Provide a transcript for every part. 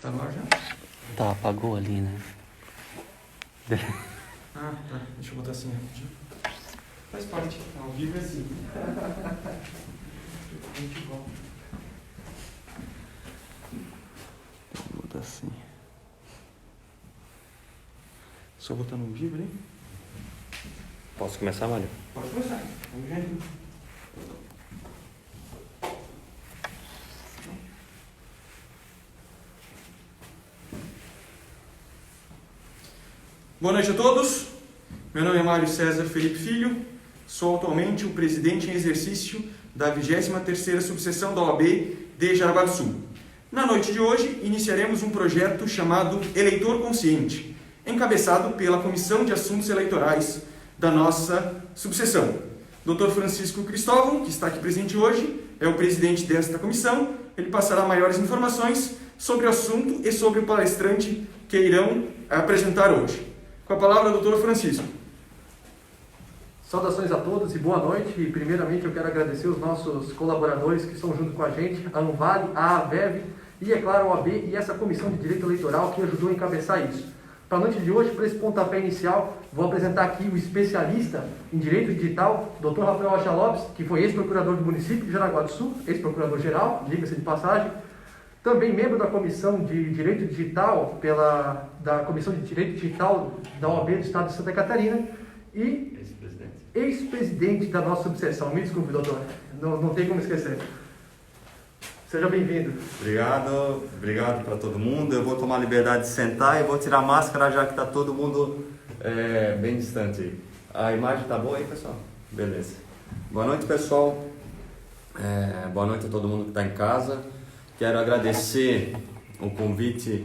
Tá no ar já? Tá, apagou ali, né? Ah, tá. Deixa eu botar assim rapidinho. Faz parte. Ao vivo é assim. Muito bom. Vou botar assim. Só botar no vivo, né? Posso começar, Mário? Pode começar. Vamos ver. Boa noite a todos. Meu nome é Mário César Felipe Filho. Sou atualmente o presidente em exercício da 23ª subseção da OAB de Jaraguá do Sul. Na noite de hoje, iniciaremos um projeto chamado Eleitor Consciente, encabeçado pela Comissão de Assuntos Eleitorais da nossa subseção. Dr. Francisco Cristóvão, que está aqui presente hoje, é o presidente desta comissão. Ele passará maiores informações sobre o assunto e sobre o palestrante que irão apresentar hoje. Com a palavra, doutor Francisco. Saudações a todos e boa noite. E primeiramente eu quero agradecer os nossos colaboradores que estão junto com a gente, a Anvale, a AVEV e, é claro, a OAB e essa Comissão de Direito Eleitoral que ajudou a encabeçar isso. Para a noite de hoje, para esse pontapé inicial, vou apresentar aqui o especialista em Direito Digital, Dr. Rafael Rocha Lopes, que foi ex-procurador do município de Jaraguá do Sul, ex-procurador-geral, diga-se de passagem, também membro da Comissão de Direito Digital, da Comissão de Direito Digital da OAB do Estado de Santa Catarina e ex-presidente da nossa subseção. Me desculpe, doutor, não tem como esquecer. Seja bem-vindo. Obrigado para todo mundo. Eu vou tomar a liberdade de sentar e vou tirar a máscara já que está todo mundo bem distante. A imagem está boa aí, pessoal? Beleza. Boa noite, pessoal. Boa noite a todo mundo que está em casa. Quero agradecer o convite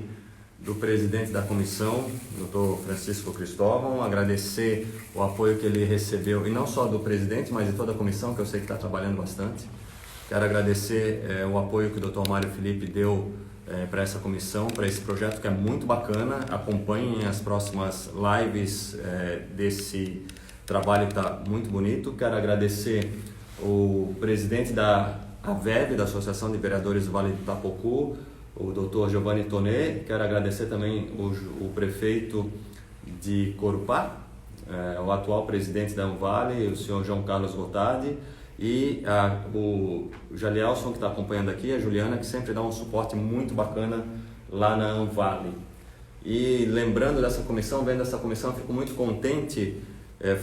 do presidente da comissão, Dr. Francisco Cristóvão, agradecer o apoio que ele recebeu, e não só do presidente, mas de toda a comissão, que eu sei que está trabalhando bastante. Quero agradecer o apoio que o Dr. Mário Felipe deu para essa comissão, para esse projeto que é muito bacana. Acompanhem as próximas lives desse trabalho que está muito bonito. Quero agradecer o presidente da AVEV, da Associação de Vereadores do Vale do Itapocu, o Dr. Giovanni Tonet. Quero agradecer também o prefeito de Corupá, o atual presidente da Anvale, o senhor João Carlos Gotardi, e o Jalielson, que está acompanhando aqui, a Juliana, que sempre dá um suporte muito bacana lá na Anvale. E lembrando dessa comissão, vendo essa comissão, fico muito contente,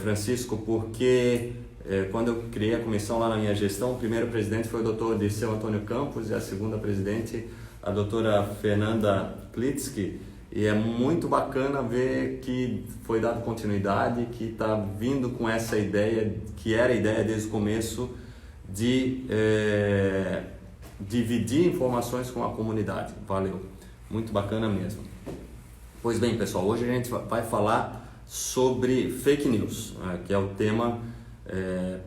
Francisco, porque quando eu criei a comissão lá na minha gestão, o primeiro presidente foi o Dr. Dirceu Antônio Campos e a segunda presidente, a doutora Fernanda Klitsky, e é muito bacana ver que foi dado continuidade, que está vindo com essa ideia, que era a ideia desde o começo, de dividir informações com a comunidade. Valeu, muito bacana mesmo. Pois bem, pessoal, hoje a gente vai falar sobre fake news, que é o tema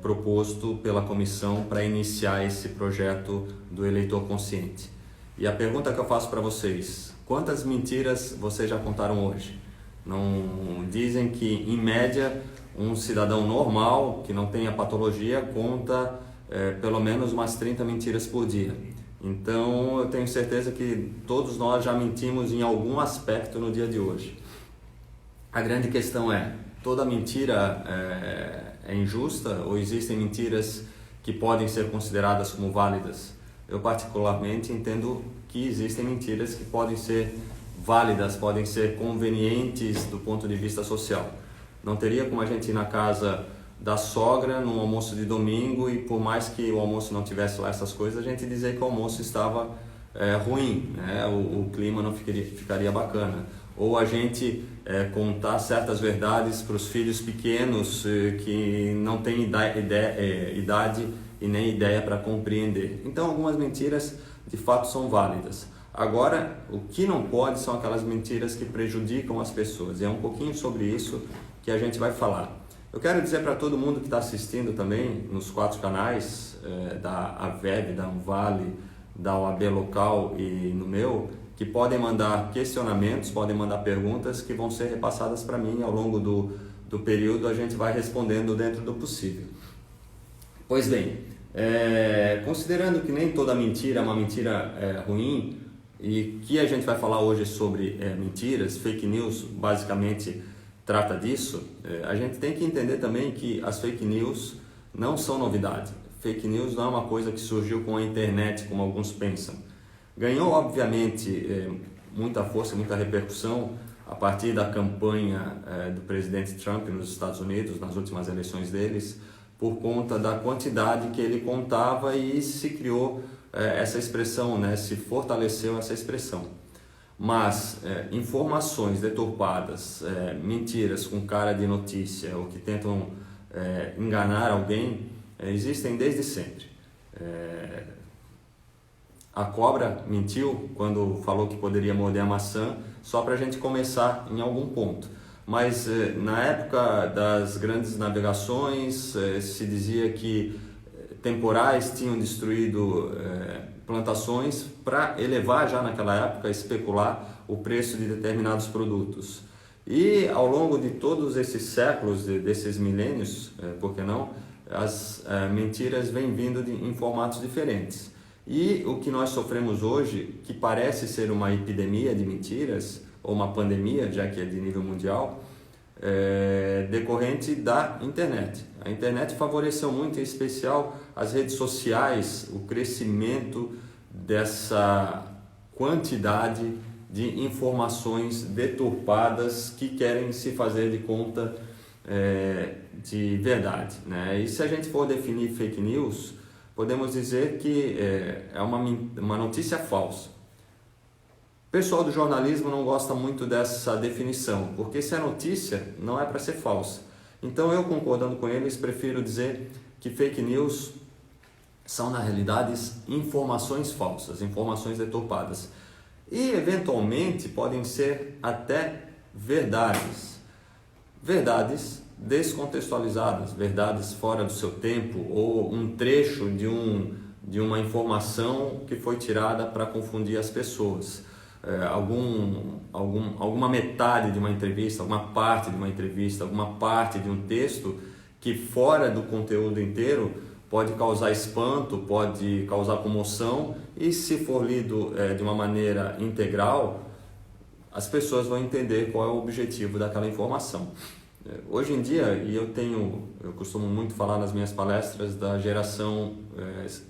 proposto pela comissão para iniciar esse projeto do eleitor consciente. E a pergunta que eu faço para vocês: quantas mentiras vocês já contaram hoje? Não dizem que, em média, um cidadão normal, que não tenha patologia, conta pelo menos umas 30 mentiras por dia. Então, eu tenho certeza que todos nós já mentimos em algum aspecto no dia de hoje. A grande questão é: toda mentira é injusta ou existem mentiras que podem ser consideradas como válidas? Eu particularmente entendo que existem mentiras que podem ser válidas, podem ser convenientes do ponto de vista social. Não teria como a gente ir na casa da sogra num almoço de domingo e, por mais que o almoço não tivesse lá essas coisas, a gente dizer que o almoço estava ruim, né? O clima não ficaria bacana. Ou a gente contar certas verdades para os filhos pequenos que não têm idade e nem ideia para compreender. Então, algumas mentiras de fato são válidas. Agora, o que não pode são aquelas mentiras que prejudicam as pessoas. E é um pouquinho sobre isso que a gente vai falar. Eu quero dizer para todo mundo que está assistindo também nos 4 canais da AVEV, da Anvale, da OAB local e no meu, que podem mandar questionamentos, podem mandar perguntas que vão ser repassadas para mim ao longo do período. A gente vai respondendo dentro do possível. Pois bem, considerando que nem toda mentira é uma mentira ruim, e que a gente vai falar hoje sobre mentiras, fake news, basicamente trata disso. A gente tem que entender também que as fake news não são novidade. Fake news não é uma coisa que surgiu com a internet, como alguns pensam. Ganhou, obviamente, muita força, muita repercussão a partir da campanha do presidente Trump nos Estados Unidos, nas últimas eleições deles, por conta da quantidade que ele contava, e se criou essa expressão, né? Se fortaleceu essa expressão. Mas informações deturpadas, mentiras com cara de notícia, ou que tentam enganar alguém, existem desde sempre. A cobra mentiu quando falou que poderia morder a maçã, só para a gente começar em algum ponto. Mas na época das grandes navegações, se dizia que temporais tinham destruído plantações para elevar já naquela época, especular o preço de determinados produtos. E ao longo de todos esses séculos, desses milênios, por que não, as mentiras vêm vindo em formatos diferentes. E o que nós sofremos hoje, que parece ser uma epidemia de mentiras, ou uma pandemia, já que é de nível mundial, decorrente da internet. A internet favoreceu muito, em especial as redes sociais, o crescimento dessa quantidade de informações deturpadas que querem se fazer de conta de verdade, né? E se a gente for definir fake news, podemos dizer que é uma notícia falsa. O pessoal do jornalismo não gosta muito dessa definição, porque se é notícia, não é para ser falsa. Então eu, concordando com eles, prefiro dizer que fake news são, na realidade, informações falsas, informações deturpadas. E, eventualmente, podem ser até verdades. Verdades descontextualizadas, verdades fora do seu tempo, ou um trecho de uma informação que foi tirada para confundir as pessoas. Alguma metade de uma entrevista, alguma parte de uma entrevista, alguma parte de um texto que fora do conteúdo inteiro pode causar espanto, pode causar comoção, e se for lido de uma maneira integral, as pessoas vão entender qual é o objetivo daquela informação. Hoje em dia, e eu costumo muito falar nas minhas palestras da geração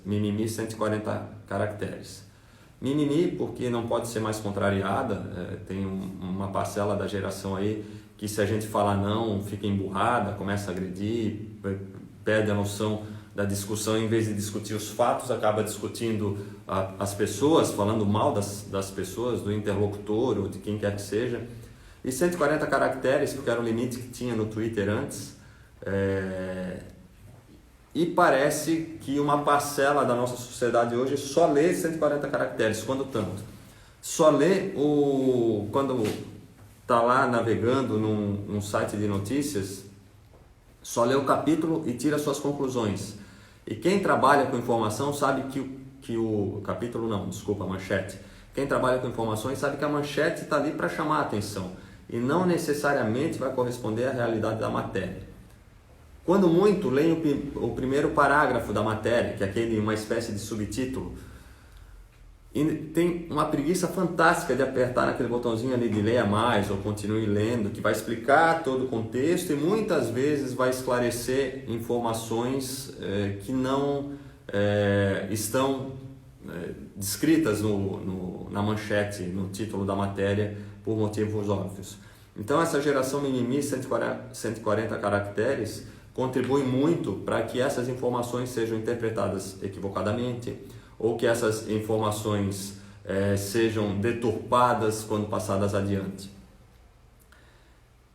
mimimi 140 caracteres. Mimimi porque não pode ser mais contrariada, tem uma parcela da geração aí que, se a gente falar não, fica emburrada, começa a agredir, perde a noção da discussão, em vez de discutir os fatos, acaba discutindo as pessoas, falando mal das pessoas, do interlocutor ou de quem quer que seja. E 140 caracteres, porque era o limite que tinha no Twitter antes, e parece que uma parcela da nossa sociedade hoje só lê 140 caracteres, quando tanto. Só lê quando está lá navegando num site de notícias, só lê o capítulo e tira suas conclusões. E quem trabalha com informação sabe que o capítulo não, desculpa, a manchete. Quem trabalha com informações sabe que a manchete está ali para chamar a atenção e não necessariamente vai corresponder à realidade da matéria. Quando muito, leem o primeiro parágrafo da matéria, que é uma espécie de subtítulo, e tem uma preguiça fantástica de apertar naquele botãozinho ali de leia mais ou continue lendo, que vai explicar todo o contexto e muitas vezes vai esclarecer informações que não estão descritas na manchete, no título da matéria, por motivos óbvios. Então essa geração mimimi 140 caracteres contribui muito para que essas informações sejam interpretadas equivocadamente, ou que essas informações sejam deturpadas quando passadas adiante.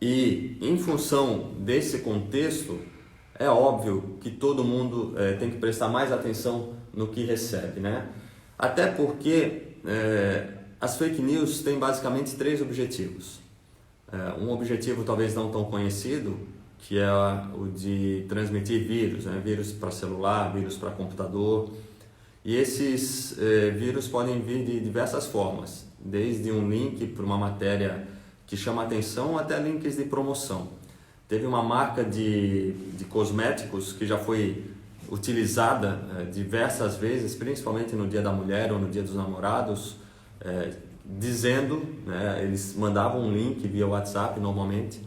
E em função desse contexto, é óbvio que todo mundo tem que prestar mais atenção no que recebe, né? Até porque as fake news têm basicamente 3 objetivos. Um objetivo talvez não tão conhecido, que é o de transmitir vírus, né? Vírus para celular, vírus para computador. E esses vírus podem vir de diversas formas, desde um link para uma matéria que chama atenção até links de promoção. Teve uma marca de cosméticos que já foi utilizada diversas vezes, principalmente no Dia da Mulher ou no Dia dos Namorados, dizendo, né, eles mandavam um link via WhatsApp normalmente,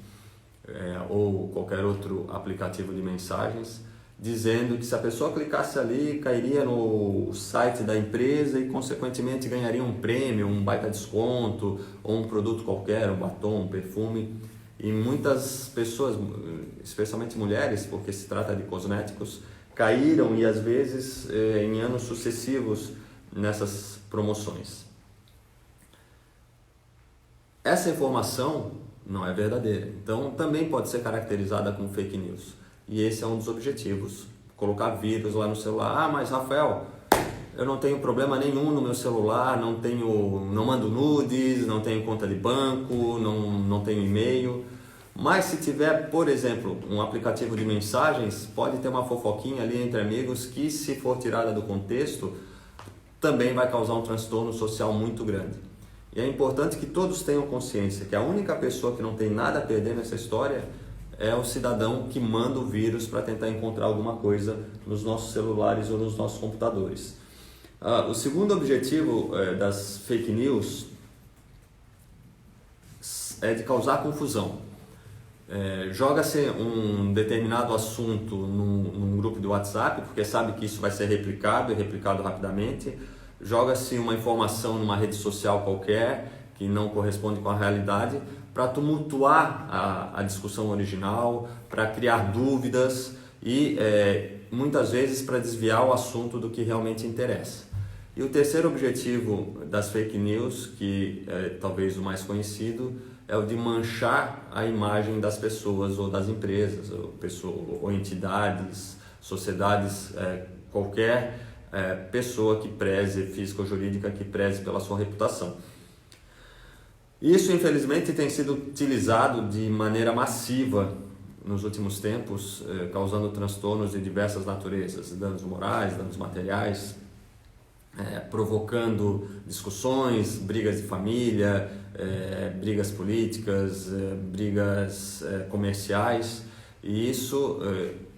ou qualquer outro aplicativo de mensagens, dizendo que se a pessoa clicasse ali, cairia no site da empresa e consequentemente ganharia um prêmio, um baita desconto, ou um produto qualquer, um batom, um perfume. E muitas pessoas, especialmente mulheres, porque se trata de cosméticos, caíram e às vezes em anos sucessivos nessas promoções. Essa informação não é verdadeira, então também pode ser caracterizada como fake news. E esse é um dos objetivos, colocar vírus lá no celular. Ah, mas Rafael, eu não tenho problema nenhum no meu celular, não mando nudes, não tenho conta de banco, não tenho e-mail. Mas se tiver, por exemplo, um aplicativo de mensagens, pode ter uma fofoquinha ali entre amigos que, se for tirada do contexto, também vai causar um transtorno social muito grande. E é importante que todos tenham consciência que a única pessoa que não tem nada a perder nessa história é o cidadão que manda o vírus para tentar encontrar alguma coisa nos nossos celulares ou nos nossos computadores. O segundo objetivo das fake news é de causar confusão. Joga-se um determinado assunto num grupo de WhatsApp, porque sabe que isso vai ser replicado e replicado rapidamente. Joga-se uma informação numa rede social qualquer que não corresponde com a realidade, para tumultuar a discussão original, para criar dúvidas e muitas vezes para desviar o assunto do que realmente interessa. E o terceiro objetivo das fake news, que é talvez o mais conhecido, é o de manchar a imagem das pessoas ou das empresas, ou entidades, sociedades, qualquer pessoa que preze, física ou jurídica, que preze pela sua reputação. Isso, infelizmente, tem sido utilizado de maneira massiva nos últimos tempos, causando transtornos de diversas naturezas, danos morais, danos materiais, provocando discussões, brigas de família, brigas políticas, brigas comerciais, e isso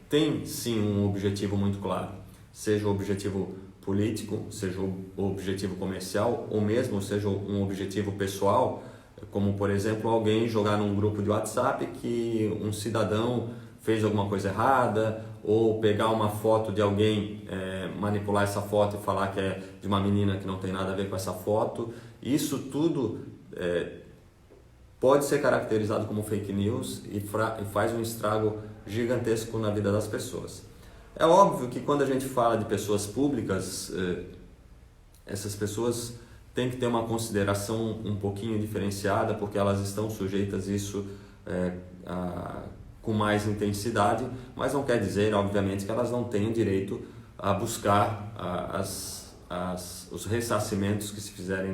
tem sim um objetivo muito claro, seja o objetivo político, seja o objetivo comercial, ou mesmo seja um objetivo pessoal, como por exemplo alguém jogar num grupo de WhatsApp que um cidadão fez alguma coisa errada, ou pegar uma foto de alguém, manipular essa foto e falar que é de uma menina que não tem nada a ver com essa foto. Isso tudo pode ser caracterizado como fake news e faz um estrago gigantesco na vida das pessoas. É óbvio que quando a gente fala de pessoas públicas, essas pessoas têm que ter uma consideração um pouquinho diferenciada, porque elas estão sujeitas a isso com mais intensidade, mas não quer dizer, obviamente, que elas não tenham direito a buscar os ressarcimentos que se fizerem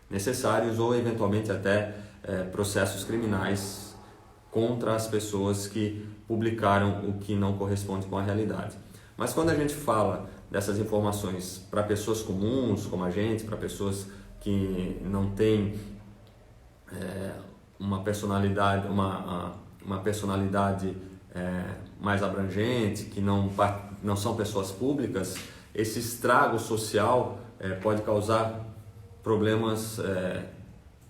necessários, ou eventualmente até processos criminais contra as pessoas que publicaram o que não corresponde com a realidade. Mas quando a gente fala dessas informações para pessoas comuns, como a gente, para pessoas que não têm uma personalidade mais abrangente, que não são pessoas públicas, esse estrago social pode causar problemas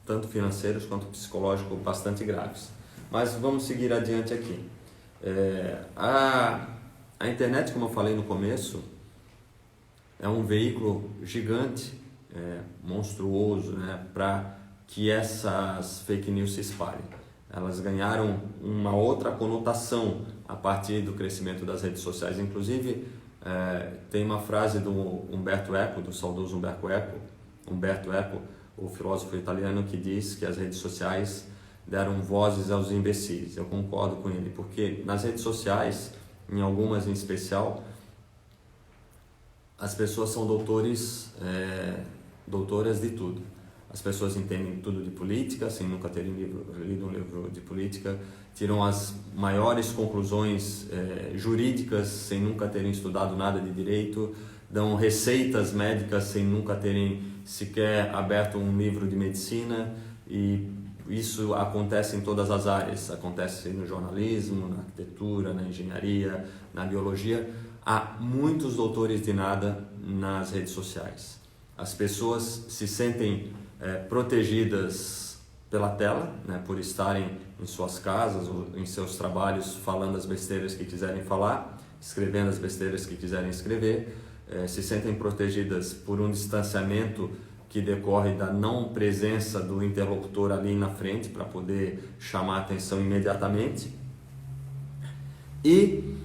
tanto financeiros quanto psicológicos bastante graves. Mas vamos seguir adiante aqui. A internet, como eu falei no começo, é um veículo gigante, monstruoso, né, para que essas fake news se espalhem. Elas ganharam uma outra conotação a partir do crescimento das redes sociais. Inclusive, tem uma frase do Umberto Eco, do saudoso Umberto Eco, o filósofo italiano, que diz que as redes sociais deram vozes aos imbecis. Eu concordo com ele, porque nas redes sociais, em algumas em especial, as pessoas são doutoras de tudo. As pessoas entendem tudo de política, sem nunca terem lido um livro de política, tiram as maiores conclusões jurídicas, sem nunca terem estudado nada de direito, dão receitas médicas sem nunca terem sequer aberto um livro de medicina, e isso acontece em todas as áreas, acontece no jornalismo, na arquitetura, na engenharia, na biologia. Há muitos doutores de nada nas redes sociais. as pessoas se sentem protegidas pela tela, né, por estarem em suas casas ou em seus trabalhos falando as besteiras que quiserem falar, escrevendo as besteiras que quiserem escrever, se sentem protegidas por um distanciamento que decorre da não presença do interlocutor ali na frente para poder chamar a atenção imediatamente. E,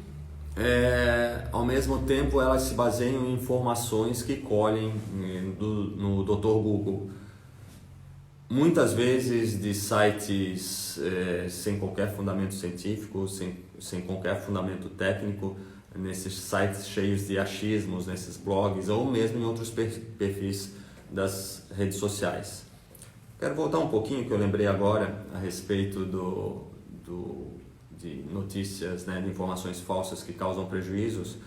ao mesmo tempo, elas se baseiam em informações que colhem no Dr. Google. Muitas vezes de sites sem qualquer fundamento científico, sem qualquer fundamento técnico, nesses sites cheios de achismos, nesses blogs ou mesmo em outros perfis das redes sociais. Quero voltar um pouquinho, que eu lembrei agora, a respeito de notícias, né, de informações falsas que causam prejuízos.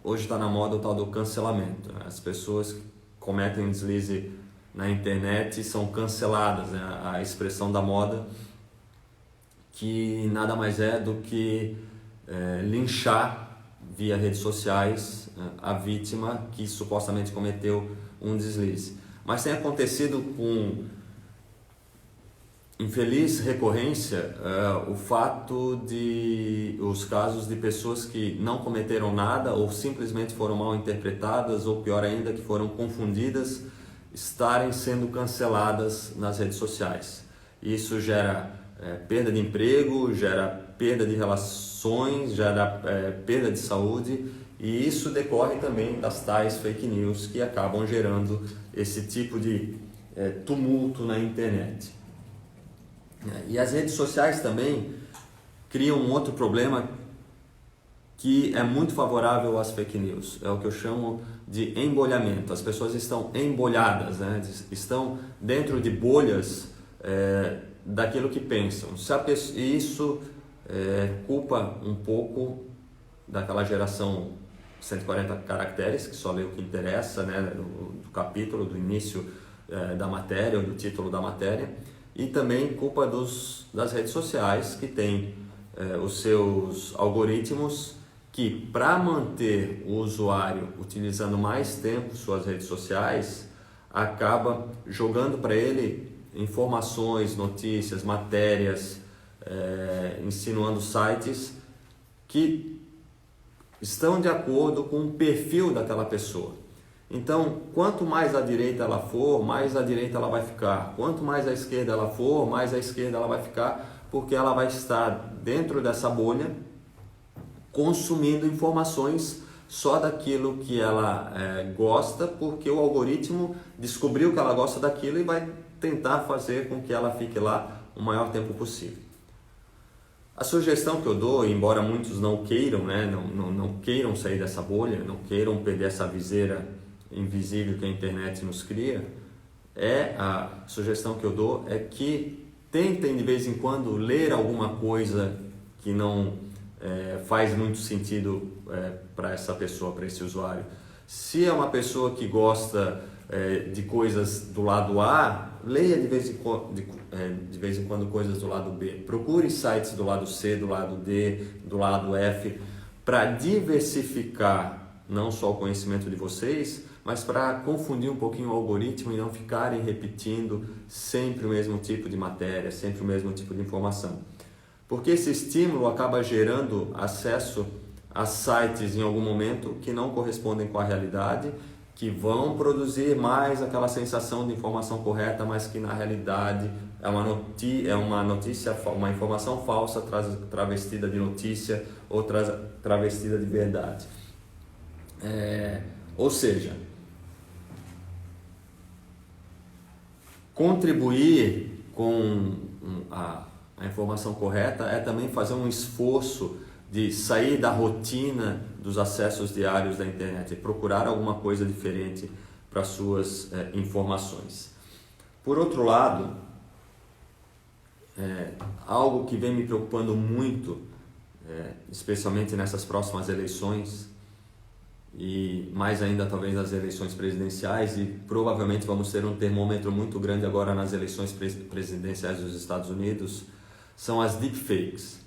Hoje está na moda o tal do cancelamento. As pessoas que cometem um deslize na internet são canceladas, né? A expressão da moda, que nada mais é do que linchar via redes sociais a vítima que supostamente cometeu um deslize. Mas tem acontecido com infeliz recorrência o fato de os casos de pessoas que não cometeram nada ou simplesmente foram mal interpretadas, ou pior ainda, que foram confundidas, estarem sendo canceladas nas redes sociais. Isso gera perda de emprego, gera perda de relações, gera perda de saúde, e isso decorre também das tais fake news que acabam gerando esse tipo de tumulto na internet. E as redes sociais também criam um outro problema que é muito favorável às fake news. É o que eu chamo de embolhamento. As pessoas estão embolhadas, né? Estão dentro de bolhas daquilo que pensam. E isso culpa um pouco daquela geração 140 caracteres, que só lê o que interessa, né? Do capítulo, do início da matéria, ou do título da matéria. E também culpa das redes sociais, que têm os seus algoritmos, que para manter o usuário utilizando mais tempo suas redes sociais, acaba jogando para ele informações, notícias, matérias, insinuando sites que estão de acordo com o perfil daquela pessoa. Então, quanto mais à direita ela for, mais à direita ela vai ficar. Quanto mais à esquerda ela for, mais à esquerda ela vai ficar, porque ela vai estar dentro dessa bolha, consumindo informações só daquilo que ela gosta, porque o algoritmo descobriu que ela gosta daquilo e vai tentar fazer com que ela fique lá o maior tempo possível. A sugestão que eu dou, embora muitos não queiram, né, não queiram sair dessa bolha, não queiram perder essa viseira invisível que a internet nos cria, a sugestão que eu dou é que tentem de vez em quando ler alguma coisa que não faz muito sentido para essa pessoa, para esse usuário. Se é uma pessoa que gosta de coisas do lado A, leia de vez em quando coisas do lado B. Procure sites do lado C, do lado D, do lado F, para diversificar não só o conhecimento de vocês, mas para confundir um pouquinho o algoritmo e não ficarem repetindo sempre o mesmo tipo de matéria, sempre o mesmo tipo de informação. Porque esse estímulo acaba gerando acesso a sites em algum momento que não correspondem com a realidade, que vão produzir mais aquela sensação de informação correta, mas que na realidade é uma notícia, uma informação falsa travestida de notícia ou travestida de verdade. Ou seja, contribuir com a informação correta é também fazer um esforço de sair da rotina dos acessos diários da internet e procurar alguma coisa diferente para suas informações. Por outro lado, algo que vem me preocupando muito, especialmente nessas próximas eleições, e mais ainda talvez nas eleições presidenciais, e provavelmente vamos ter um termômetro muito grande agora nas eleições presidenciais dos Estados Unidos, são as deepfakes.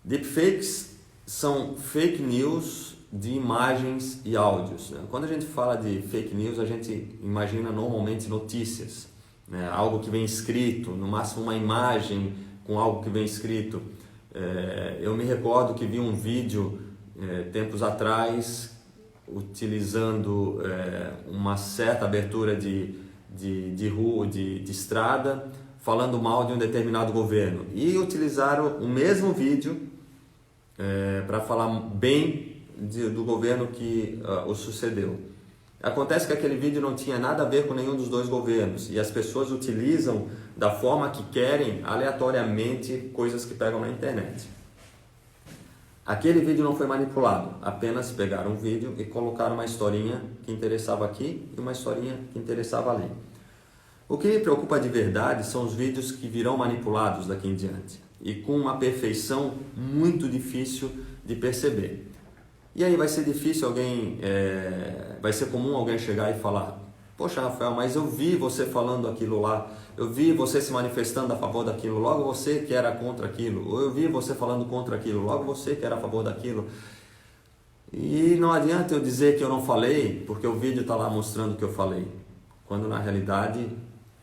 Deepfakes são fake news de imagens e áudios, né? Quando a gente fala de fake news, a gente imagina normalmente notícias, né? Algo que vem escrito, no máximo uma imagem com algo que vem escrito. Eu me recordo que vi um vídeo tempos atrás utilizando uma certa abertura de rua, de estrada, falando mal de um determinado governo, e utilizaram o mesmo vídeo para falar bem do governo que o sucedeu. Acontece que aquele vídeo não tinha nada a ver com nenhum dos dois governos, e as pessoas utilizam da forma que querem, aleatoriamente, coisas que pegam na internet. Aquele vídeo não foi manipulado, apenas pegaram um vídeo e colocaram uma historinha que interessava aqui e uma historinha que interessava ali. O que me preocupa de verdade são os vídeos que virão manipulados daqui em diante, e com uma perfeição muito difícil de perceber. E aí vai ser difícil vai ser comum alguém chegar e falar: poxa, Rafael, mas eu vi você falando aquilo lá, eu vi você se manifestando a favor daquilo, logo você que era contra aquilo, ou eu vi você falando contra aquilo, logo você que era a favor daquilo. E não adianta eu dizer que eu não falei, porque o vídeo está lá mostrando que eu falei, quando na realidade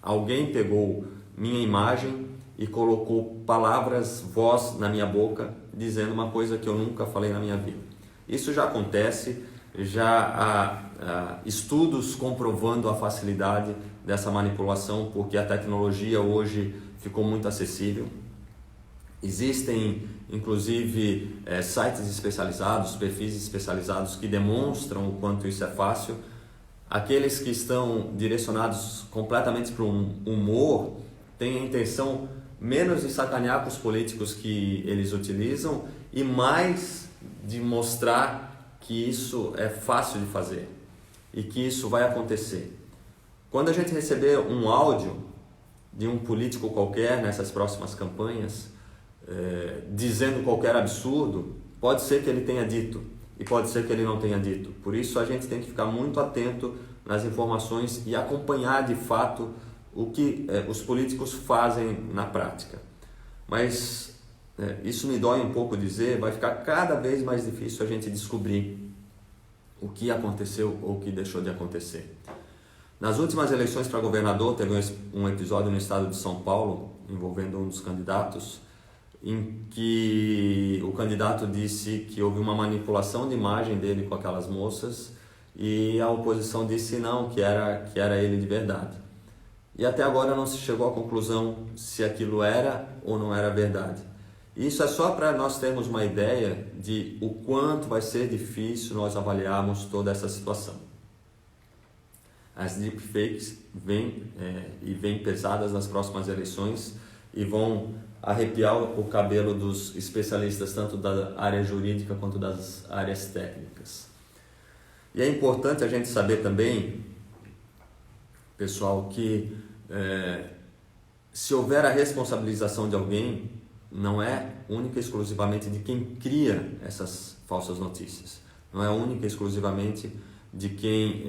alguém pegou minha imagem e colocou palavras, voz na minha boca, dizendo uma coisa que eu nunca falei na minha vida. Isso já acontece, já há estudos comprovando a facilidade dessa manipulação, porque a tecnologia hoje ficou muito acessível. Existem, inclusive, sites especializados, perfis especializados que demonstram o quanto isso é fácil. Aqueles que estão direcionados completamente para um humor têm a intenção menos de sacanear com os políticos que eles utilizam e mais de mostrar que isso é fácil de fazer e que isso vai acontecer. Quando a gente receber um áudio de um político qualquer nessas próximas campanhas, dizendo qualquer absurdo, pode ser que ele tenha dito e pode ser que ele não tenha dito. Por isso a gente tem que ficar muito atento nas informações e acompanhar de fato o que os políticos fazem na prática. Mas isso me dói um pouco dizer, vai ficar cada vez mais difícil a gente descobrir o que aconteceu ou o que deixou de acontecer. Nas últimas eleições para governador, teve um episódio no estado de São Paulo, envolvendo um dos candidatos, em que o candidato disse que houve uma manipulação de imagem dele com aquelas moças e a oposição disse não, que era ele de verdade. E até agora não se chegou à conclusão se aquilo era ou não era verdade. Isso é só para nós termos uma ideia de o quanto vai ser difícil nós avaliarmos toda essa situação. As deepfakes vêm pesadas nas próximas eleições e vão arrepiar o cabelo dos especialistas, tanto da área jurídica quanto das áreas técnicas. E é importante a gente saber também, pessoal, que se houver a responsabilização de alguém, não é única e exclusivamente de quem cria essas falsas notícias. Não é única e exclusivamente de quem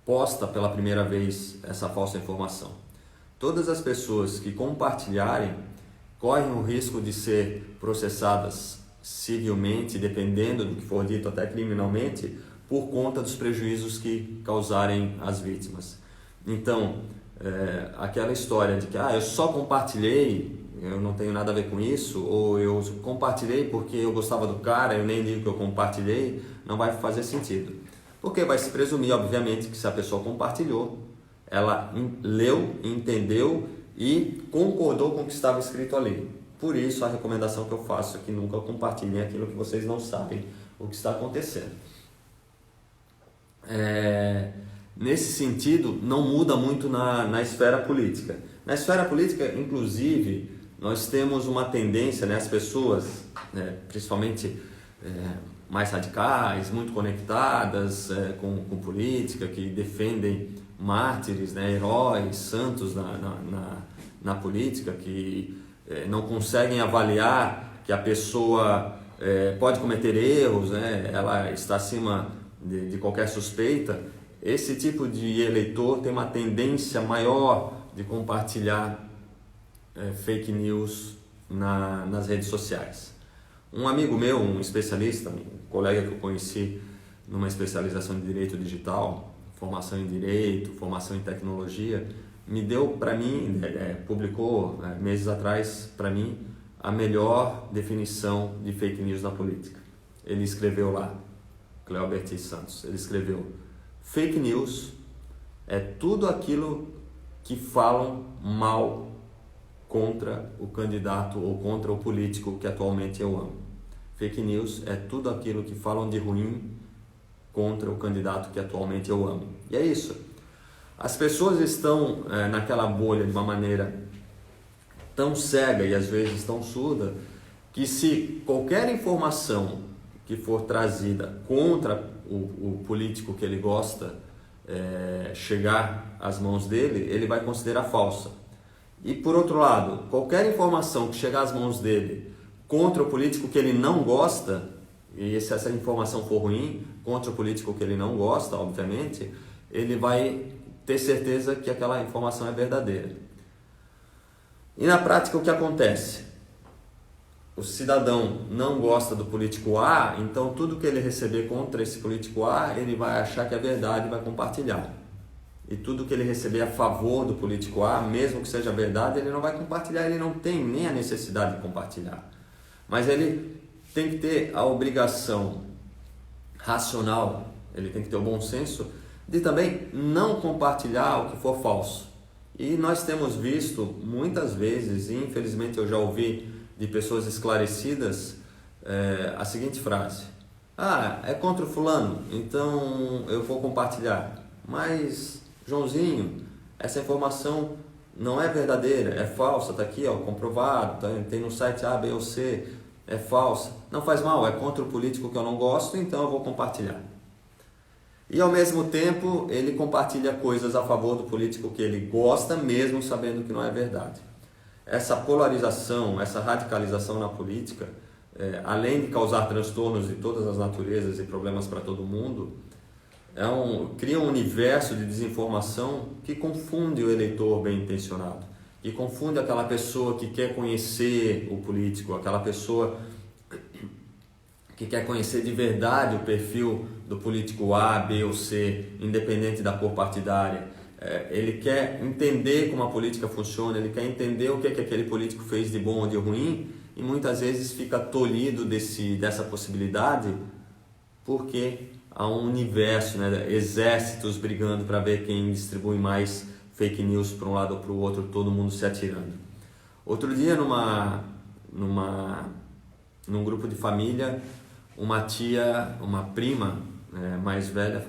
posta pela primeira vez essa falsa informação. Todas as pessoas que compartilharem correm o risco de ser processadas civilmente, dependendo do que for dito, até criminalmente, por conta dos prejuízos que causarem às vítimas. Então, aquela história de que eu só compartilhei, eu não tenho nada a ver com isso, ou eu compartilhei porque eu gostava do cara, eu nem digo que eu compartilhei, não vai fazer sentido. Porque vai se presumir, obviamente, que se a pessoa compartilhou, ela leu, entendeu e concordou com o que estava escrito ali. Por isso, a recomendação que eu faço é que nunca compartilhem aquilo que vocês não sabem o que está acontecendo. Nesse sentido, não muda muito na esfera política. Na esfera política, inclusive, nós temos uma tendência, as pessoas, principalmente mais radicais, muito conectadas com política, que defendem mártires, heróis, santos na política, que não conseguem avaliar que a pessoa pode cometer erros, ela está acima de qualquer suspeita. Esse tipo de eleitor tem uma tendência maior de compartilhar fake news nas redes sociais. Um amigo meu, um especialista, um colega que eu conheci numa especialização de Direito Digital, formação em Direito, formação em Tecnologia, me deu para mim, publicou meses atrás para mim, a melhor definição de fake news na política. Ele escreveu lá, Cleober T. Santos, ele escreveu: fake news é tudo aquilo que falam mal contra o candidato ou contra o político que atualmente eu amo. Fake news é tudo aquilo que falam de ruim contra o candidato que atualmente eu amo. E é isso. As pessoas estão naquela bolha de uma maneira tão cega e às vezes tão surda que se qualquer informação que for trazida contra o político que ele gosta chegar às mãos dele, ele vai considerar falsa. E por outro lado, qualquer informação que chegar às mãos dele contra o político que ele não gosta, e se essa informação for ruim, contra o político que ele não gosta, obviamente, ele vai ter certeza que aquela informação é verdadeira. E na prática o que acontece? O cidadão não gosta do político A, então tudo que ele receber contra esse político A, ele vai achar que é verdade e vai compartilhar. E tudo que ele receber a favor do político A, mesmo que seja verdade, ele não vai compartilhar, ele não tem nem a necessidade de compartilhar. Mas ele tem que ter a obrigação racional, ele tem que ter o bom senso de também não compartilhar o que for falso. E nós temos visto muitas vezes, e infelizmente eu já ouvi de pessoas esclarecidas a seguinte frase: é contra o fulano, então eu vou compartilhar. Mas, Joãozinho, essa informação não é verdadeira, é falsa, está aqui, comprovado, tem no site A, B ou C, é falsa. Não faz mal, é contra o político que eu não gosto, então eu vou compartilhar. E ao mesmo tempo ele compartilha coisas a favor do político que ele gosta, mesmo sabendo que não é verdade. Essa polarização, essa radicalização na política, além de causar transtornos de todas as naturezas e problemas para todo mundo, cria um universo de desinformação que confunde o eleitor bem intencionado, que confunde aquela pessoa que quer conhecer o político, aquela pessoa que quer conhecer de verdade o perfil do político A, B ou C, independente da cor partidária. Ele quer entender como a política funciona, ele quer entender o que aquele político fez de bom ou de ruim, e muitas vezes fica tolhido dessa possibilidade porque há um universo, exércitos brigando para ver quem distribui mais fake news para um lado ou para o outro, todo mundo se atirando. Outro dia, num grupo de família, uma prima mais velha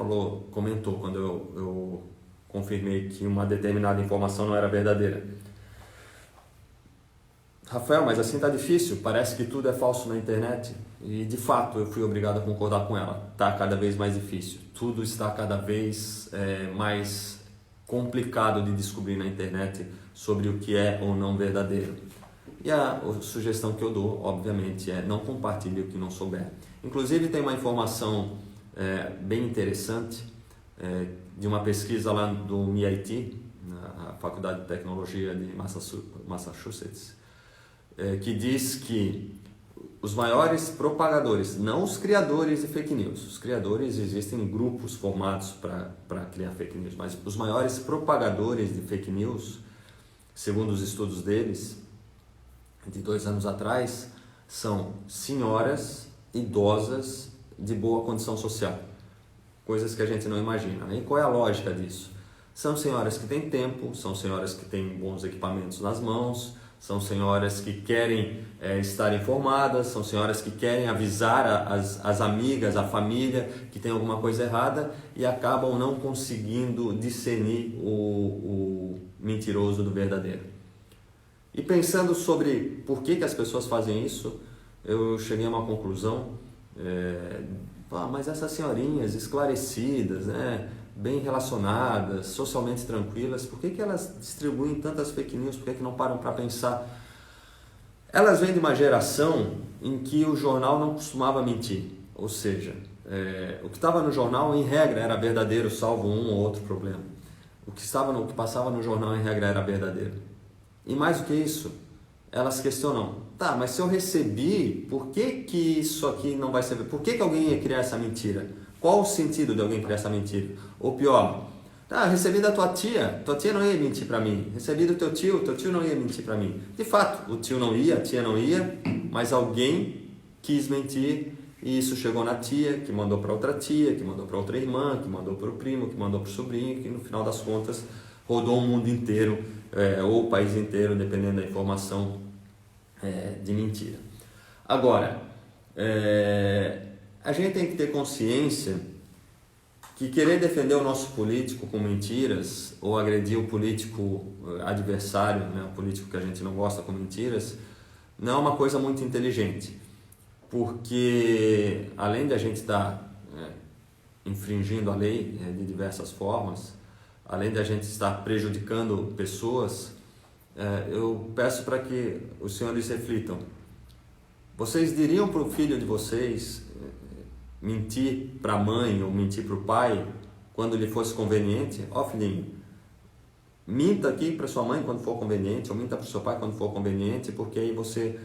comentou quando eu confirmei que uma determinada informação não era verdadeira: Rafael, mas assim tá difícil, parece que tudo é falso na internet. E de fato eu fui obrigado a concordar com ela, tá cada vez mais difícil, tudo está cada vez mais complicado de descobrir na internet sobre o que é ou não verdadeiro. E a sugestão que eu dou, obviamente, é não compartilhe o que não souber. Inclusive tem uma informação bem interessante de uma pesquisa lá do MIT, na Faculdade de Tecnologia de Massachusetts, que diz que os maiores propagadores, não os criadores de fake news, os criadores existem grupos formados para criar fake news, mas os maiores propagadores de fake news, segundo os estudos deles, de 2 anos atrás, são senhoras idosas de boa condição social, coisas que a gente não imagina. E qual é a lógica disso? São senhoras que têm tempo, são senhoras que têm bons equipamentos nas mãos, são senhoras que querem estar informadas, são senhoras que querem avisar as amigas, a família que tem alguma coisa errada e acabam não conseguindo discernir o mentiroso do verdadeiro. E pensando sobre por que as pessoas fazem isso, eu cheguei a uma conclusão: mas essas senhorinhas esclarecidas, bem relacionadas, socialmente tranquilas, por que elas distribuem tantas fake news? Por que não param para pensar? Elas vêm de uma geração em que o jornal não costumava mentir, ou seja, o que estava no jornal em regra era verdadeiro, salvo um ou outro problema. O que passava no jornal em regra era verdadeiro. E mais do que isso, elas questionam, tá, mas se eu recebi, por que que isso aqui não vai ser... Por que que alguém ia criar essa mentira? Qual o sentido de alguém criar essa mentira? Ou pior, tá, recebi da tua tia não ia mentir para mim. Recebi do teu tio não ia mentir para mim. De fato, o tio não ia, a tia não ia, mas alguém quis mentir e isso chegou na tia, que mandou para outra tia, que mandou para outra irmã, que mandou para o primo, que mandou para o sobrinho, que no final das contas rodou o mundo inteiro, ou o país inteiro, dependendo da informação de mentira. Agora, a gente tem que ter consciência que querer defender o nosso político com mentiras ou agredir o político adversário, né, o político que a gente não gosta com mentiras, não é uma coisa muito inteligente, porque além de a gente estar infringindo a lei de diversas formas, além de a gente estar prejudicando pessoas, eu peço para que os senhores reflitam. Vocês diriam para o filho de vocês mentir para a mãe ou mentir para o pai quando lhe fosse conveniente? Ó, filhinho, minta aqui para sua mãe quando for conveniente, ou minta para o seu pai quando for conveniente, porque aí você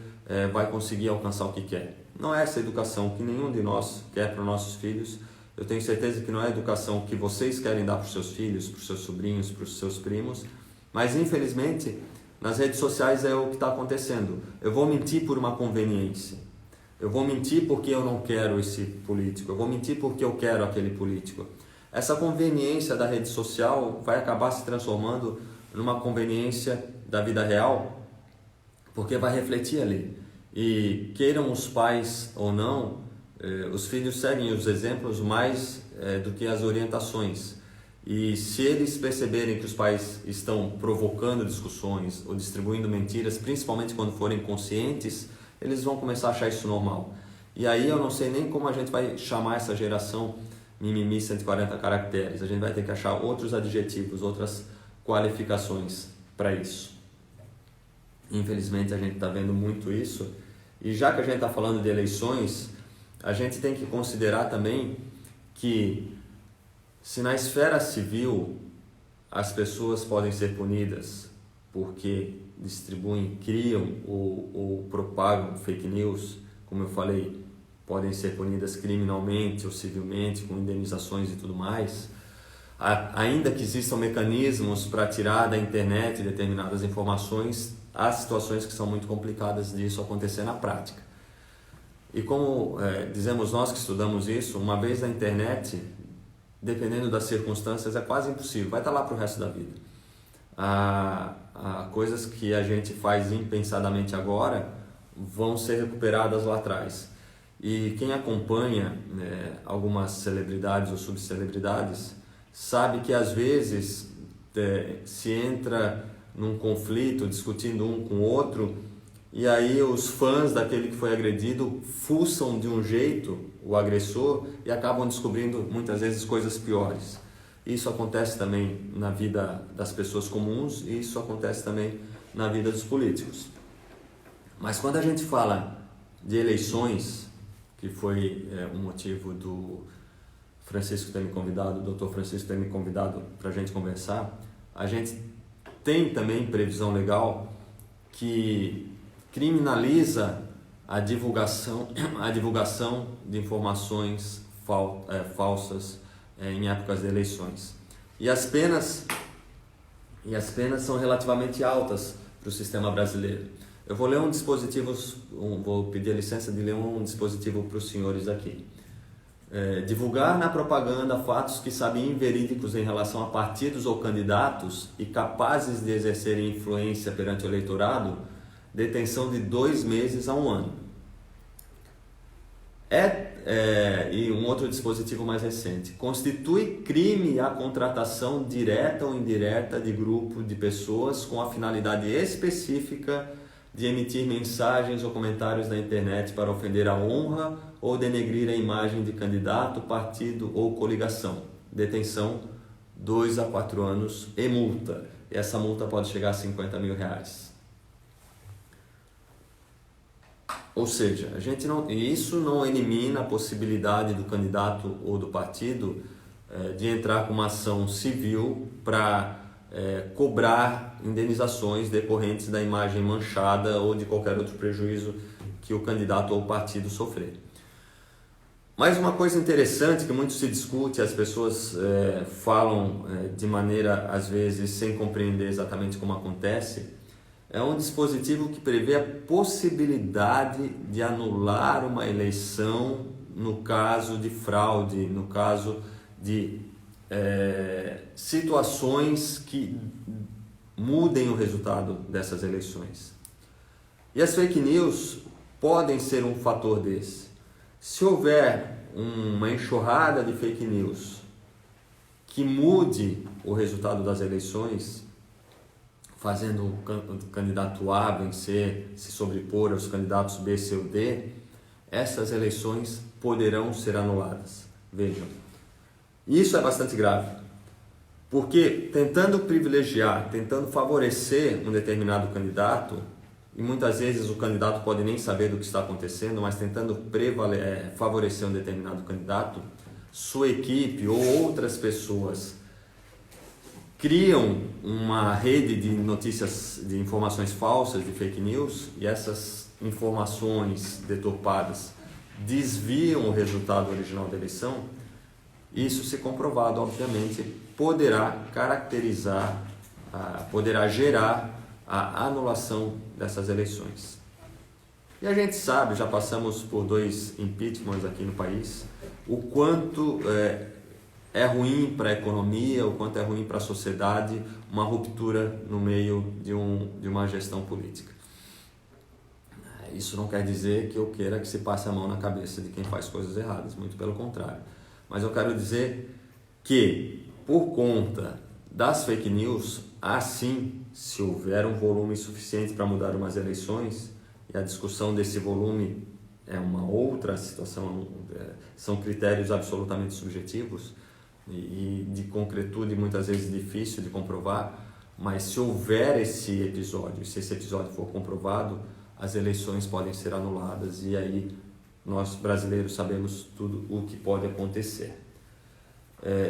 vai conseguir alcançar o que quer. Não é essa educação que nenhum de nós quer para os nossos filhos. Eu tenho certeza que não é a educação que vocês querem dar para os seus filhos, para os seus sobrinhos, para os seus primos, mas infelizmente nas redes sociais é o que está acontecendo. Eu vou mentir por uma conveniência. Eu vou mentir porque eu não quero esse político. Eu vou mentir porque eu quero aquele político. Essa conveniência da rede social vai acabar se transformando numa conveniência da vida real, porque vai refletir ali. E queiram os pais ou não, os filhos seguem os exemplos mais do que as orientações. E se eles perceberem que os pais estão provocando discussões ou distribuindo mentiras, principalmente quando forem conscientes, eles vão começar a achar isso normal. E aí eu não sei nem como a gente vai chamar essa geração mimimi 140 caracteres. A gente vai ter que achar outros adjetivos, outras qualificações para isso. Infelizmente a gente está vendo muito isso. E já que a gente está falando de eleições, a gente tem que considerar também que se na esfera civil as pessoas podem ser punidas porque distribuem, criam ou propagam fake news, como eu falei, podem ser punidas criminalmente ou civilmente, com indenizações e tudo mais, ainda que existam mecanismos para tirar da internet determinadas informações, há situações que são muito complicadas disso acontecer na prática. E como dizemos nós que estudamos isso, uma vez na internet, dependendo das circunstâncias, é quase impossível, vai estar lá para o resto da vida. Coisas que a gente faz impensadamente agora vão ser recuperadas lá atrás. E quem acompanha algumas celebridades ou subcelebridades sabe que às vezes se entra num conflito, discutindo um com o outro, e aí os fãs daquele que foi agredido fuçam de um jeito o agressor e acabam descobrindo muitas vezes coisas piores. Isso acontece também na vida das pessoas comuns e isso acontece também na vida dos políticos. Mas quando a gente fala de eleições, que foi um motivo do Francisco ter me convidado, o Dr. Francisco ter me convidado para a gente conversar, a gente tem também previsão legal que criminaliza a divulgação de informações falsas em épocas de eleições. E as penas são relativamente altas para o sistema brasileiro. Eu vou ler vou pedir a licença de ler um dispositivo para os senhores aqui. Divulgar na propaganda fatos que sabem inverídicos em relação a partidos ou candidatos e capazes de exercerem influência perante o eleitorado, detenção de 2 meses a 1 ano. E um outro dispositivo mais recente. Constitui crime a contratação direta ou indireta de grupo de pessoas com a finalidade específica de emitir mensagens ou comentários na internet para ofender a honra ou denegrir a imagem de candidato, partido ou coligação. Detenção 2 a 4 anos e multa. E essa multa pode chegar a R$50 mil. Ou seja, isso não elimina a possibilidade do candidato ou do partido de entrar com uma ação civil para cobrar indenizações decorrentes da imagem manchada ou de qualquer outro prejuízo que o candidato ou o partido sofrer. Mais uma coisa interessante que muito se discute, as pessoas falam de maneira, às vezes, sem compreender exatamente como acontece, é um dispositivo que prevê a possibilidade de anular uma eleição no caso de fraude, no caso de situações que mudem o resultado dessas eleições. E as fake news podem ser um fator desse. Se houver uma enxurrada de fake news que mude o resultado das eleições, fazendo o candidato A vencer, se sobrepor aos candidatos B, C ou D, essas eleições poderão ser anuladas. Vejam, isso é bastante grave, porque tentando privilegiar, tentando favorecer um determinado candidato, e muitas vezes o candidato pode nem saber do que está acontecendo, mas tentando favorecer um determinado candidato, sua equipe ou outras pessoas criam uma rede de notícias, de informações falsas, de fake news, e essas informações deturpadas desviam o resultado original da eleição. Isso, se comprovado, obviamente, poderá caracterizar, poderá gerar a anulação dessas eleições. E a gente sabe, já passamos por 2 impeachments aqui no país, o quanto é ruim para a economia, o quanto é ruim para a sociedade uma ruptura no meio de uma gestão política. Isso não quer dizer que eu queira que se passe a mão na cabeça de quem faz coisas erradas, muito pelo contrário. Mas eu quero dizer que, por conta das fake news, assim, se houver um volume suficiente para mudar umas eleições, e a discussão desse volume é uma outra situação, são critérios absolutamente subjetivos e de concretude muitas vezes difícil de comprovar, mas se houver esse episódio, se esse episódio for comprovado, as eleições podem ser anuladas e aí nós brasileiros sabemos tudo o que pode acontecer.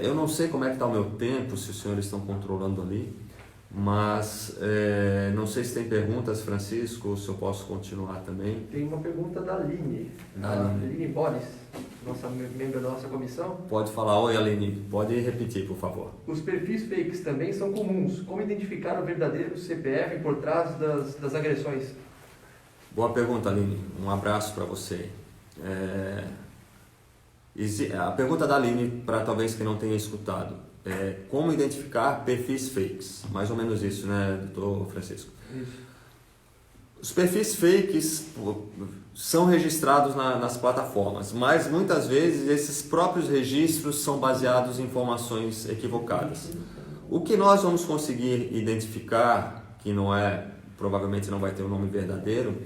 Eu não sei como é que está o meu tempo, se os senhores estão controlando ali, mas não sei se tem perguntas, Francisco, ou se eu posso continuar também. Tem uma pergunta da Aline, Aline Boris, membro da nossa comissão. Pode falar. Oi, Aline, pode repetir, por favor. Os perfis fakes também são comuns. Como identificar o verdadeiro CPF por trás das agressões? Boa pergunta, Aline. Um abraço para você. A pergunta da Aline, para talvez quem não tenha escutado, como identificar perfis fakes? Mais ou menos isso, né, doutor Francisco? Isso. Os perfis fakes são registrados nas plataformas, mas muitas vezes esses próprios registros são baseados em informações equivocadas. O que nós vamos conseguir identificar, que provavelmente não vai ter o nome verdadeiro,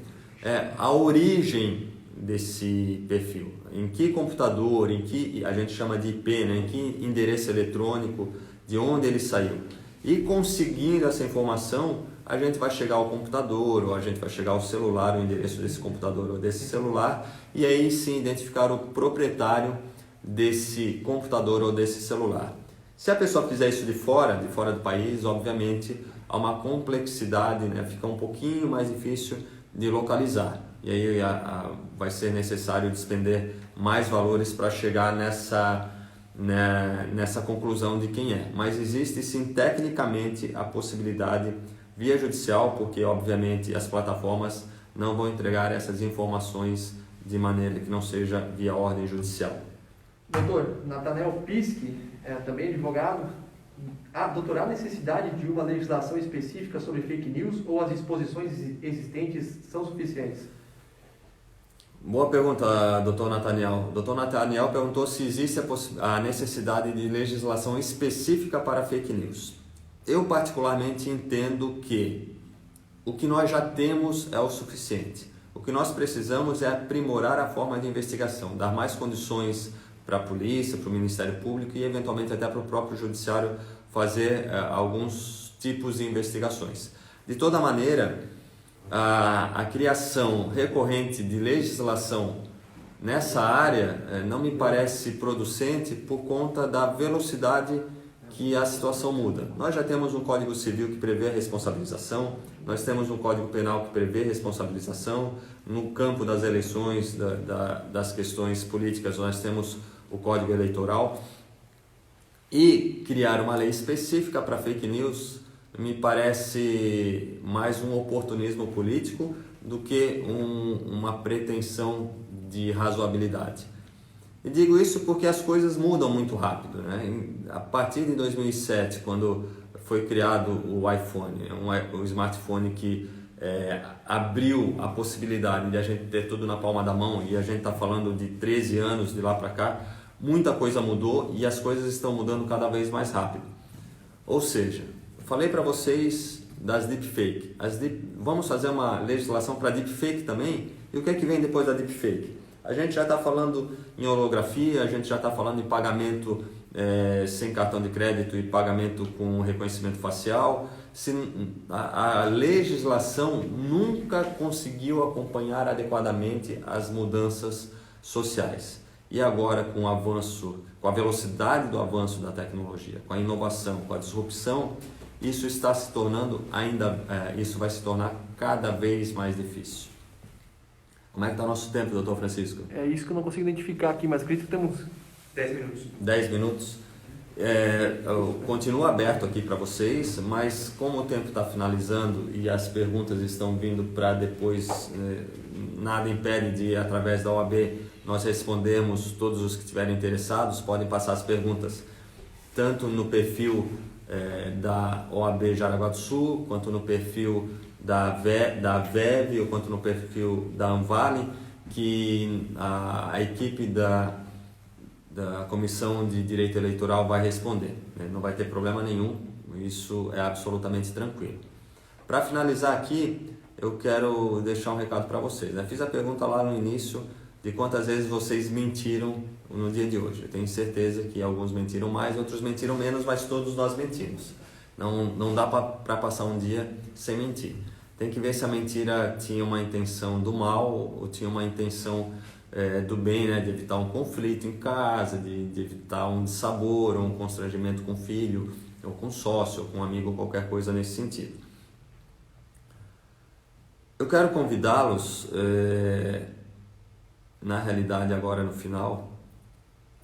é a origem desse perfil, em que computador, em que a gente chama de IP, né? Em que endereço eletrônico, de onde ele saiu. E conseguindo essa informação, a gente vai chegar ao computador, ou a gente vai chegar ao celular, o endereço desse computador ou desse celular, e aí sim identificar o proprietário desse computador ou desse celular. Se a pessoa fizer isso de fora do país, obviamente há uma complexidade, né? Fica um pouquinho mais difícil de localizar. E aí vai ser necessário despender mais valores para chegar nessa conclusão de quem é. Mas existe sim tecnicamente a possibilidade via judicial, porque obviamente as plataformas não vão entregar essas informações de maneira que não seja via ordem judicial. Doutor, Nathanael Piski, também advogado. Doutor, há necessidade de uma legislação específica sobre fake news ou as disposições existentes são suficientes? Boa pergunta, doutor Nathaniel. Doutor Nathaniel perguntou se existe a necessidade de legislação específica para fake news. Eu particularmente entendo que o que nós já temos é o suficiente. O que nós precisamos é aprimorar a forma de investigação, dar mais condições para a polícia, para o Ministério Público e eventualmente até para o próprio Judiciário fazer alguns tipos de investigações. De toda maneira, a criação recorrente de legislação nessa área não me parece producente por conta da velocidade que a situação muda. Nós já temos um Código Civil que prevê a responsabilização, nós temos um Código Penal que prevê responsabilização, no campo das eleições, das questões políticas, nós temos o Código Eleitoral, e criar uma lei específica para fake news me parece mais um oportunismo político do que uma pretensão de razoabilidade. E digo isso porque as coisas mudam muito rápido, né? A partir de 2007, quando foi criado o iPhone, o smartphone que abriu a possibilidade de a gente ter tudo na palma da mão, e a gente está falando de 13 anos de lá para cá, muita coisa mudou e as coisas estão mudando cada vez mais rápido. Ou seja, eu falei para vocês das deepfake. Vamos fazer uma legislação para deepfake também? E o que é que vem depois da deepfake? A gente já está falando em holografia, a gente já está falando em pagamento sem cartão de crédito e pagamento com reconhecimento facial. A legislação nunca conseguiu acompanhar adequadamente as mudanças sociais. E agora, com a velocidade do avanço da tecnologia, com a inovação, com a disrupção, isso está se tornando isso vai se tornar cada vez mais difícil. Como é que está o nosso tempo, doutor Francisco? É isso que eu não consigo identificar aqui, mas acredito que temos 10 minutos. 10 minutos. Eu continuo aberto aqui para vocês, mas como o tempo está finalizando e as perguntas estão vindo para depois, nada impede de, através da OAB, nós respondemos todos os que estiverem interessados, podem passar as perguntas tanto no perfil da OAB Jaraguá do Sul, quanto no perfil da VEV, ou quanto no perfil da Anvale, que a equipe da Comissão de Direito Eleitoral vai responder. Não vai ter problema nenhum, isso é absolutamente tranquilo. Para finalizar aqui, eu quero deixar um recado para vocês. Fiz a pergunta lá no início de quantas vezes vocês mentiram no dia de hoje. Eu tenho certeza que alguns mentiram mais, outros mentiram menos, mas todos nós mentimos. Não dá para passar um dia sem mentir. Tem que ver se a mentira tinha uma intenção do mal ou tinha uma intenção do bem, né? De evitar um conflito em casa, de evitar um dissabor ou um constrangimento com o filho, ou com o sócio, ou com um amigo, ou qualquer coisa nesse sentido. Eu quero convidá-los, na realidade agora no final,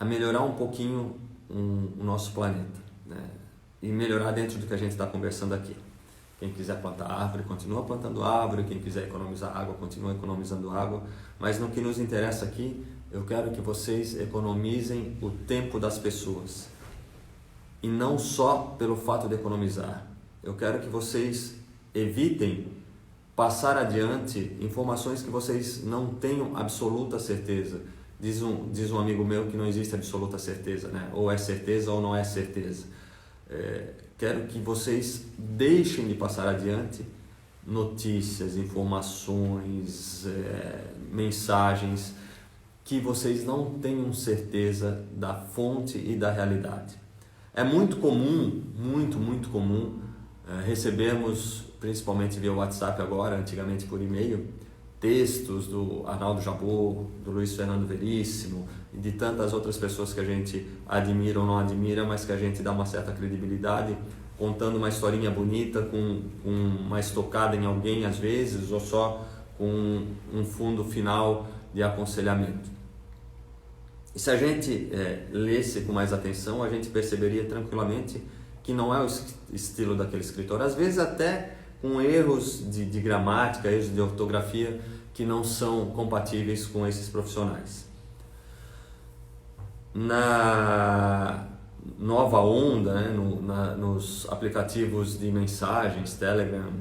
a melhorar um pouquinho o nosso planeta, né? E melhorar dentro do que a gente está conversando aqui. Quem quiser plantar árvore, continua plantando árvore. Quem quiser economizar água, continua economizando água. Mas no que nos interessa aqui, eu quero que vocês economizem o tempo das pessoas. E não só pelo fato de economizar. Eu quero que vocês evitem passar adiante informações que vocês não tenham absoluta certeza. Diz um amigo meu que não existe absoluta certeza, né? Ou é certeza ou não é certeza. Quero que vocês deixem de passar adiante notícias, informações, mensagens que vocês não tenham certeza da fonte e da realidade. É muito comum, muito comum, recebermos, principalmente via WhatsApp agora, antigamente por e-mail, textos do Arnaldo Jabor, do Luiz Fernando Veríssimo e de tantas outras pessoas que a gente admira ou não admira, mas que a gente dá uma certa credibilidade, contando uma historinha bonita, com uma estocada em alguém às vezes, ou só com um fundo final de aconselhamento. E se a gente lesse com mais atenção, a gente perceberia tranquilamente que não é o estilo daquele escritor, às vezes até com erros de gramática, erros de ortografia que não são compatíveis com esses profissionais. Na nova onda, né, nos aplicativos de mensagens, Telegram,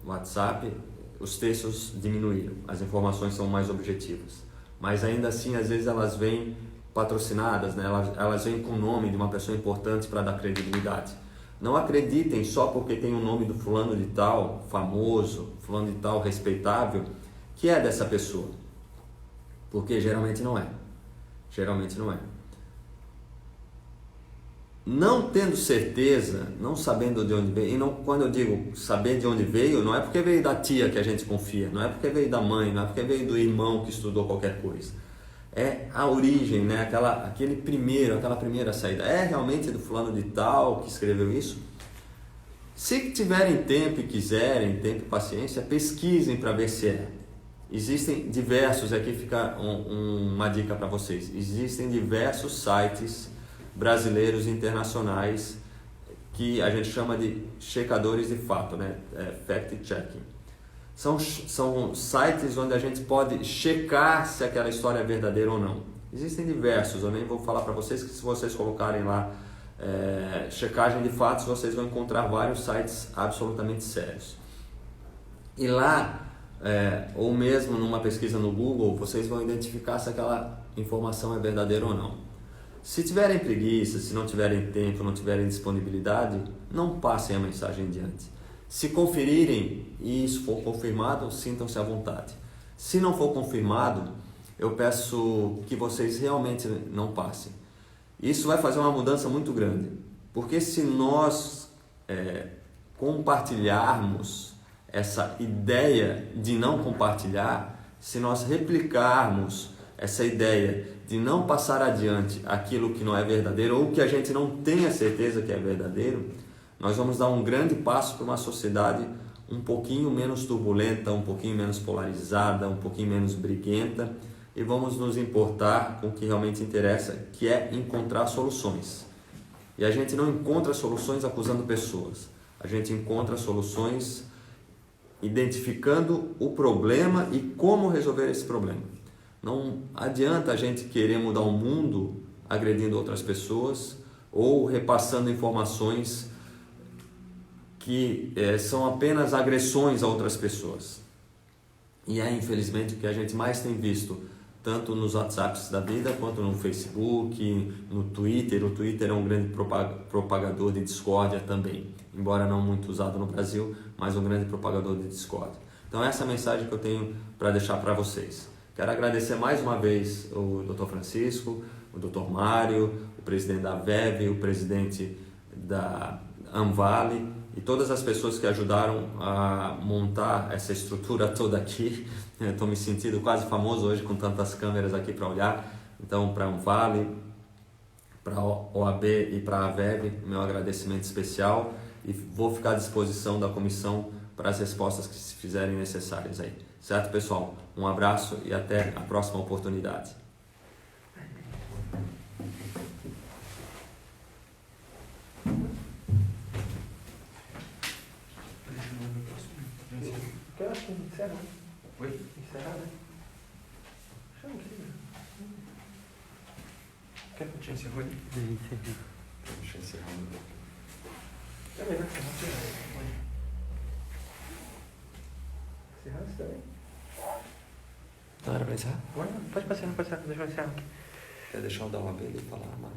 WhatsApp, os textos diminuíram, as informações são mais objetivas. Mas ainda assim, às vezes elas vêm patrocinadas, né, elas vêm com o nome de uma pessoa importante para dar credibilidade. Não acreditem só porque tem o nome do fulano de tal, famoso, fulano de tal, respeitável, que é dessa pessoa. Porque geralmente não é. Geralmente não é. Não tendo certeza, não sabendo de onde veio, e não, quando eu digo saber de onde veio, não é porque veio da tia que a gente confia, não é porque veio da mãe, não é porque veio do irmão que estudou qualquer coisa. é a origem, né? aquela primeira saída. É realmente do fulano de tal que escreveu isso? Se tiverem tempo e quiserem, tempo e paciência, pesquisem para ver se é. Existem diversos, aqui fica uma dica para vocês, existem diversos sites brasileiros e internacionais que a gente chama de checadores de fato, né? Fact-checking. São sites onde a gente pode checar se aquela história é verdadeira ou não. Existem diversos, eu nem vou falar para vocês que se vocês colocarem lá checagem de fatos, vocês vão encontrar vários sites absolutamente sérios. E lá, ou mesmo numa pesquisa no Google, vocês vão identificar se aquela informação é verdadeira ou não. Se tiverem preguiça, se não tiverem tempo, não tiverem disponibilidade, não passem a mensagem adiante. Se conferirem e isso for confirmado, sintam-se à vontade. Se não for confirmado, eu peço que vocês realmente não passem. Isso vai fazer uma mudança muito grande, porque se nós compartilharmos essa ideia de não compartilhar, se nós replicarmos essa ideia de não passar adiante aquilo que não é verdadeiro ou que a gente não tenha certeza que é verdadeiro, nós vamos dar um grande passo para uma sociedade um pouquinho menos turbulenta, um pouquinho menos polarizada, um pouquinho menos briguenta, e vamos nos importar com o que realmente interessa, que é encontrar soluções. E a gente não encontra soluções acusando pessoas, a gente encontra soluções identificando o problema e como resolver esse problema. Não adianta a gente querer mudar o mundo agredindo outras pessoas ou repassando informações que são apenas agressões a outras pessoas. E é infelizmente o que a gente mais tem visto, tanto nos WhatsApps da vida, quanto no Facebook, no Twitter. O Twitter é um grande propagador de discórdia também, embora não muito usado no Brasil, mas um grande propagador de discórdia. Então essa é a mensagem que eu tenho para deixar para vocês. Quero agradecer mais uma vez o Dr. Francisco, o Dr. Mário, o presidente da VEV, o presidente da Anvale e todas as pessoas que ajudaram a montar essa estrutura toda aqui. Estou me sentindo quase famoso hoje com tantas câmeras aqui para olhar. Então, para a Anvale, para a OAB e para a VEV, meu agradecimento especial, e vou ficar à disposição da comissão para as respostas que se fizerem necessárias aí. Certo, pessoal? Um abraço e até a próxima oportunidade. Eu acho que encerra. Oi? Encerrar, né? Chama aqui. Quer que eu te encerro aí? Deixa eu encerrar. É melhor encerrar. Encerrar isso daí. Não era pra encerrar? Pode passear, deixa eu encerrar aqui. Quer deixar o da OAB ali e falar, mano?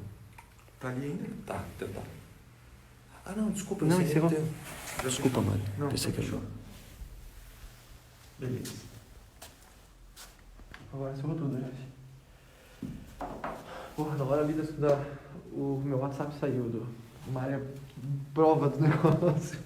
Tá ali ainda? Tá, teu tá. Ah, não, desculpa. Não, esse aí é encerrou. teu. Desculpa, mano. Não, Pensei que fechou. Beleza. Agora encerrou tudo, gente. Porra, na hora ali o meu WhatsApp saiu do. Uma área prova do negócio.